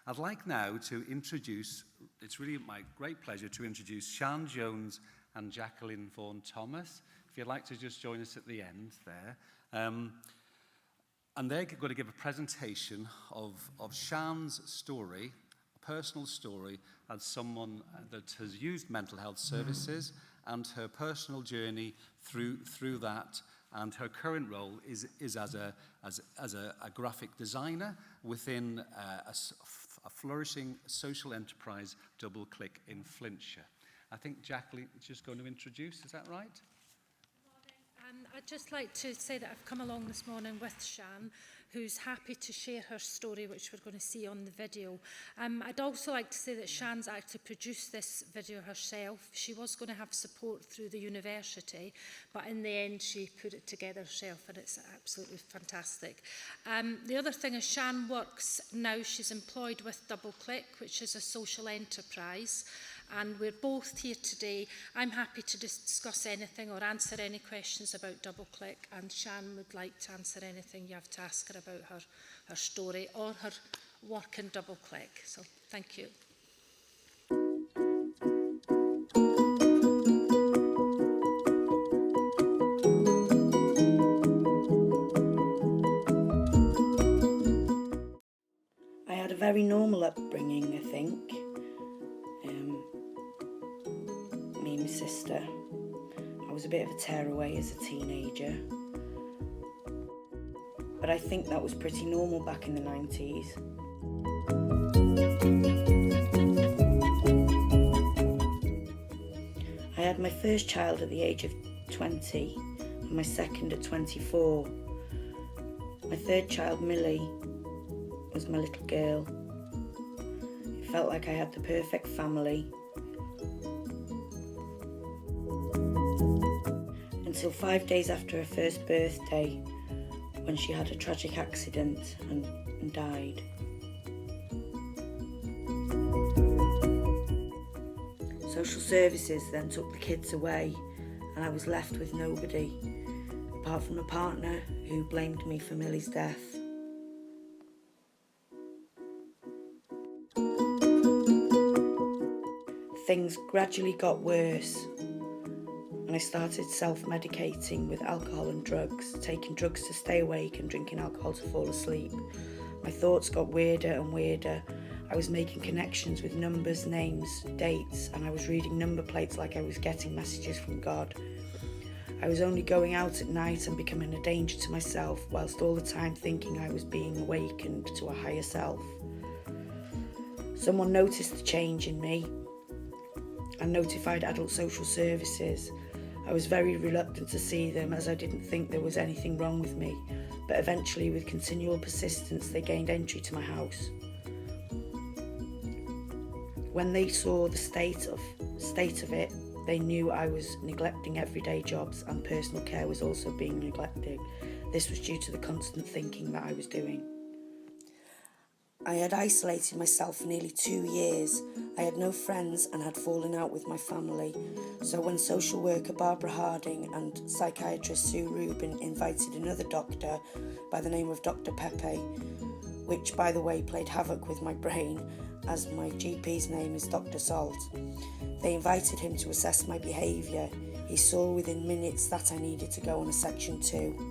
I'd like now to introduce, it's really my great pleasure to introduce Sian Jones and Jacqueline Vaughan-Thomas. If you'd like to just join us at the end there. And they're going to give a presentation of Sian's story, a personal story, as someone that has used mental health services and her personal journey through that. And her current role is as a graphic designer within a flourishing social enterprise, DoubleClick in Flintshire. I think Jacqueline is just going to introduce, is that right? I'd just like to say that I've come along this morning with Sian, who's happy to share her story, which we're going to see on the video. I'd also like to say that Sian's actually produced this video herself. She was going to have support through the university, but in the end she put it together herself, and it's absolutely fantastic. The other thing is Sian works now, she's employed with DoubleClick, which is a social enterprise. And we're both here today. I'm happy to discuss anything or answer any questions about DoubleClick, and Sian would like to answer anything you have to ask her about her story or her work in DoubleClick. So thank you. I had a very normal upbringing, I think. Me and my sister. I was a bit of a tearaway as a teenager. But I think that was pretty normal back in the 90s. I had my first child at the age of 20 and my second at 24. My third child, Millie, was my little girl. It felt like I had the perfect family. Until 5 days after her first birthday, when she had a tragic accident and died. Social services then took the kids away, and I was left with nobody, apart from a partner who blamed me for Millie's death. Things gradually got worse, and I started self-medicating with alcohol and drugs, taking drugs to stay awake and drinking alcohol to fall asleep. My thoughts got weirder and weirder. I was making connections with numbers, names, dates, and I was reading number plates like I was getting messages from God. I was only going out at night and becoming a danger to myself, whilst all the time thinking I was being awakened to a higher self. Someone noticed the change in me and notified adult social services. I was very reluctant to see them, as I didn't think there was anything wrong with me, but eventually, with continual persistence, they gained entry to my house. When they saw the state of it, they knew I was neglecting everyday jobs, and personal care was also being neglected. This was due to the constant thinking that I was doing. I had isolated myself for nearly 2 years. I had no friends and had fallen out with my family. So when social worker Barbara Harding and psychiatrist Sue Rubin invited another doctor by the name of Dr. Pepe, which by the way played havoc with my brain, as my GP's name is Dr. Salt, they invited him to assess my behaviour. He saw within minutes that I needed to go on a Section 2.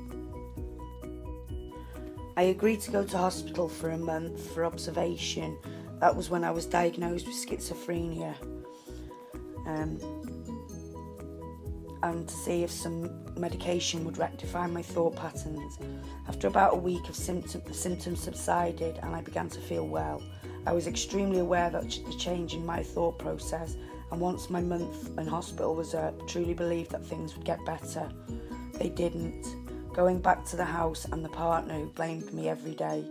I agreed to go to hospital for a month for observation. That was when I was diagnosed with schizophrenia, and to see if some medication would rectify my thought patterns. After about a week the symptoms subsided and I began to feel well. I was extremely aware that the change in my thought process, and once my month in hospital was up, truly believed that things would get better. They didn't. Going back to the house and the partner who blamed me every day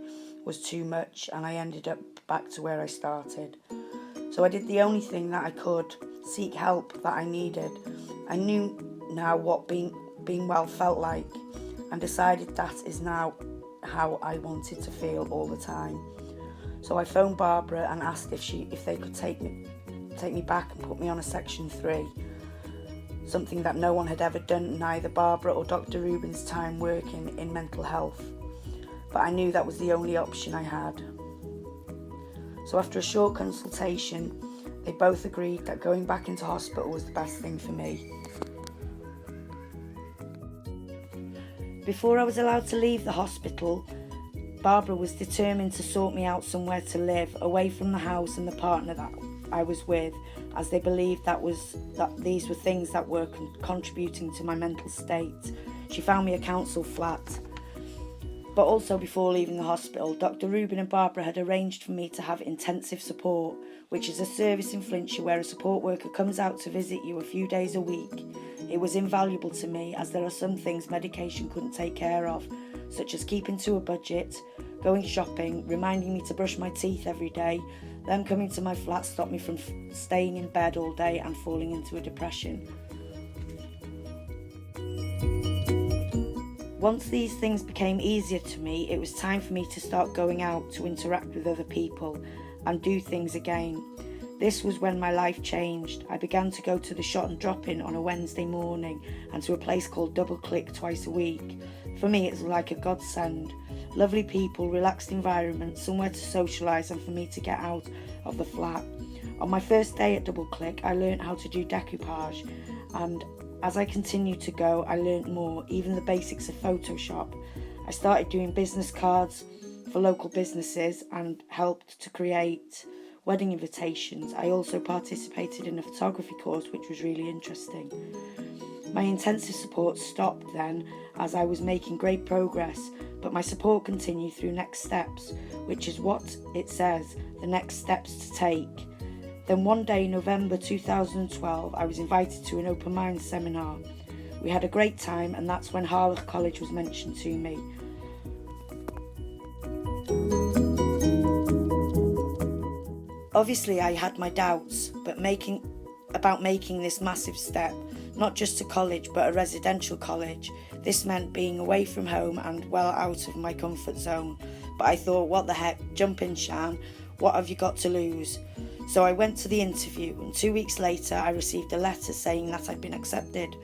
was too much, and I ended up back to where I started. So I did the only thing that I could, seek help that I needed. I knew now what being well felt like, and decided that is now how I wanted to feel all the time. So I phoned Barbara and asked if they could take me back and put me on a Section 3. Something that no one had ever done in either Barbara or Dr. Rubin's time working in mental health. But I knew that was the only option I had. So after a short consultation, they both agreed that going back into hospital was the best thing for me. Before I was allowed to leave the hospital, Barbara was determined to sort me out somewhere to live, away from the house and the partner that I was with, as they believed that these were things that were contributing to my mental state. She found me a council flat. But also before leaving the hospital, Dr. Rubin and Barbara had arranged for me to have intensive support, which is a service in Flintshire where a support worker comes out to visit you a few days a week. It was invaluable to me, as there are some things medication couldn't take care of, such as keeping to a budget, going shopping, reminding me to brush my teeth every day. Them coming to my flat stopped me from staying in bed all day and falling into a depression. Once these things became easier to me, it was time for me to start going out to interact with other people and do things again. This was when my life changed. I began to go to the shot and drop-in on a Wednesday morning and to a place called Double Click twice a week. For me, it's like a godsend. Lovely people, relaxed environment, somewhere to socialise and for me to get out of the flat. On my first day at Double Click, I learnt how to do decoupage, and as I continued to go, I learnt more, even the basics of Photoshop. I started doing business cards for local businesses and helped to create wedding invitations. I also participated in a photography course, which was really interesting. My intensive support stopped then, as I was making great progress, but my support continued through next steps, which is what it says, the next steps to take. Then one day in November 2012, I was invited to an open mind seminar. We had a great time, and that's when Harlech College was mentioned to me. Obviously I had my doubts, but about making this massive step, not just to college but a residential college. This meant being away from home and well out of my comfort zone. But I thought, what the heck, jump in, Sian, what have you got to lose? So I went to the interview, and 2 weeks later I received a letter saying that I'd been accepted.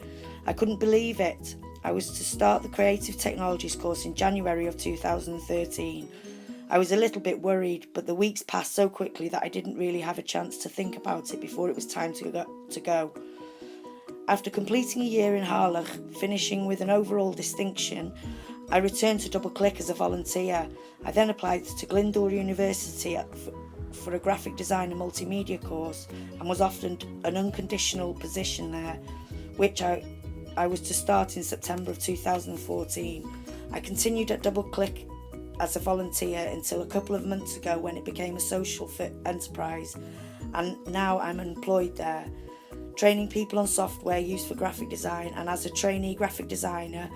I couldn't believe it. I was to start the Creative Technologies course in January of 2013. I was a little bit worried, but the weeks passed so quickly that I didn't really have a chance to think about it before it was time to go. After completing a year in Harlech, finishing with an overall distinction, I returned to Double Click as a volunteer. I then applied to Llandudno University for a graphic design and multimedia course and was offered an unconditional position there, which I was to start in September of 2014. I continued at Double Click as a volunteer until a couple of months ago when it became a social enterprise, and now I'm employed there, training people on software used for graphic design, and as a trainee graphic designer,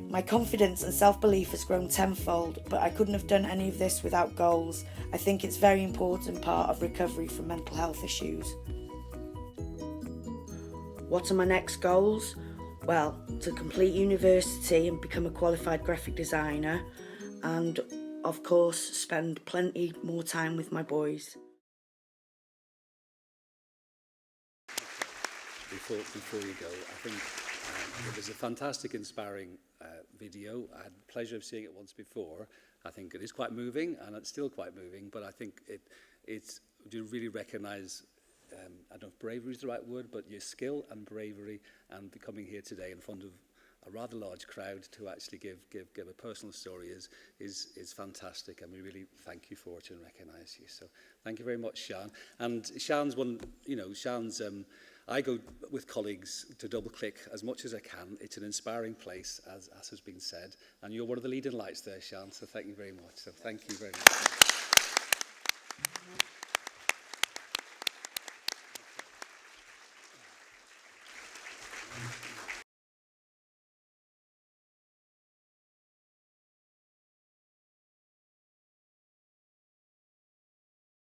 my confidence and self-belief has grown tenfold, but I couldn't have done any of this without goals. I think it's a very important part of recovery from mental health issues. What are my next goals? Well, to complete university and become a qualified graphic designer, and of course spend plenty more time with my boys. Before you go, I think it was a fantastic, inspiring video. I had the pleasure of seeing it once before. I think it is quite moving, and it's still quite moving, but I think you really recognise, I don't know if bravery is the right word, but your skill and bravery, and coming here today in front of a rather large crowd to actually give a personal story is fantastic, and we really thank you for it and recognise you. So thank you very much, Sian. And Sian's one, Sian's, I go with colleagues to Double Click as much as I can. It's an inspiring place, as has been said, and you're one of the leading lights there, Sian, so thank you very much. So thank you very much.